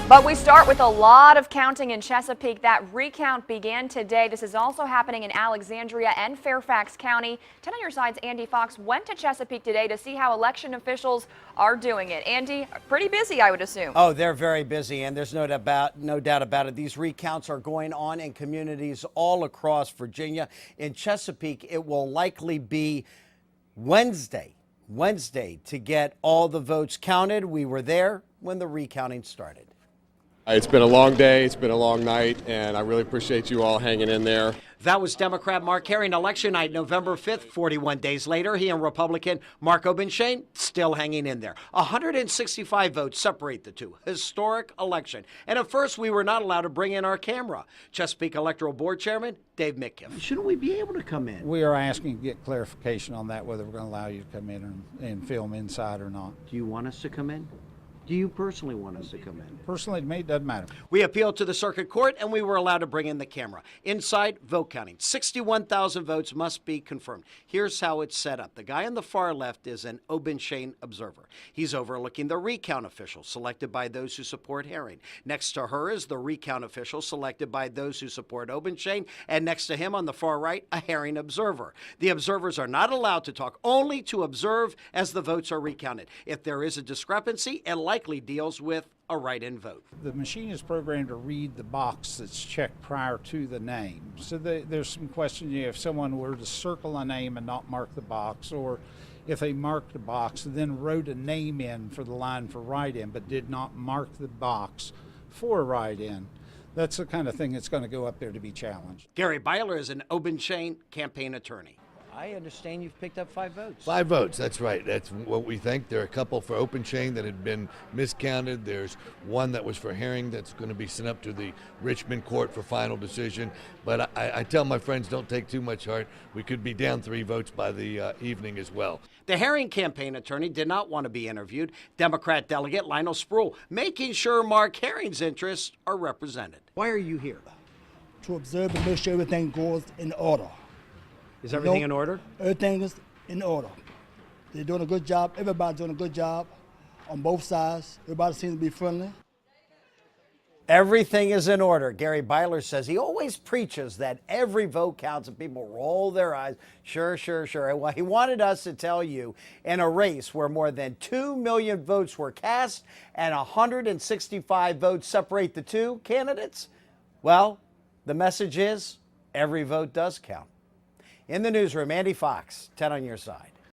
But we start with a lot of counting in Chesapeake. That recount began today. This is also happening in Alexandria and Fairfax County. 10 on your side's Andy Fox went to Chesapeake today to see how election officials are doing it. Andy, pretty busy, I would assume. Oh, they're very busy, and there's no doubt about it. These recounts are going on in communities all across Virginia. In Chesapeake, it will likely be Wednesday to get all the votes counted. We were there when the recounting started. It's been a long day, it's been a long night, and I really appreciate you all hanging in there. That was Democrat Mark Herring. Election night, November 5th, 41 days later. He and Republican Mark Obenshain still hanging in there. 165 votes separate the two. Historic election. And at first, we were not allowed to bring in our camera. Chesapeake Electoral Board Chairman Dave Mitkiff. Shouldn't we be able to come in? We are asking to get clarification on that, whether we're going to allow you to come in and film inside or not. Do you want us to come in? Do you personally want us to come in? Personally, to me, it doesn't matter. We appealed to the circuit court, and we were allowed to bring in the camera. Inside, vote counting. 61,000 votes must be confirmed. Here's how it's set up. The guy on the far left is an Obenshain observer. He's overlooking the recount official selected by those who support Herring. Next to her is the recount official selected by those who support Obenshain, and next to him on the far right, a Herring observer. The observers are not allowed to talk, only to observe as the votes are recounted. If there is a discrepancy, it likely deals with a write-in vote. The machine is programmed to read the box that's checked prior to the name. So there's some question if someone were to circle a name and not mark the box, or if they marked the box and then wrote a name in for the line for write-in but did not mark the box for write-in. That's the kind of thing that's going to go up there to be challenged. Gary Byler is an Obenshain campaign attorney. I understand you've picked up 5 votes. 5 votes, that's right. That's what we think. There are a couple for Obenshain that had been miscounted. There's one that was for Herring that's going to be sent up to the Richmond court for final decision. But I tell my friends, don't take too much heart. We could be down 3 votes by the evening as well. The Herring campaign attorney did not want to be interviewed. Democrat delegate Lionel Spruill making sure Mark Herring's interests are represented. Why are you here? To observe and make sure everything goes in order. Is everything in order? Everything is in order. They're doing a good job. Everybody's doing a good job on both sides. Everybody seems to be friendly. Everything is in order. Gary Byler says he always preaches that every vote counts and people roll their eyes. Sure. Well, he wanted us to tell you in a race where more than 2 million votes were cast and 165 votes separate the two candidates. Well, the message is every vote does count. In the newsroom, Andy Fox, 10 on your side.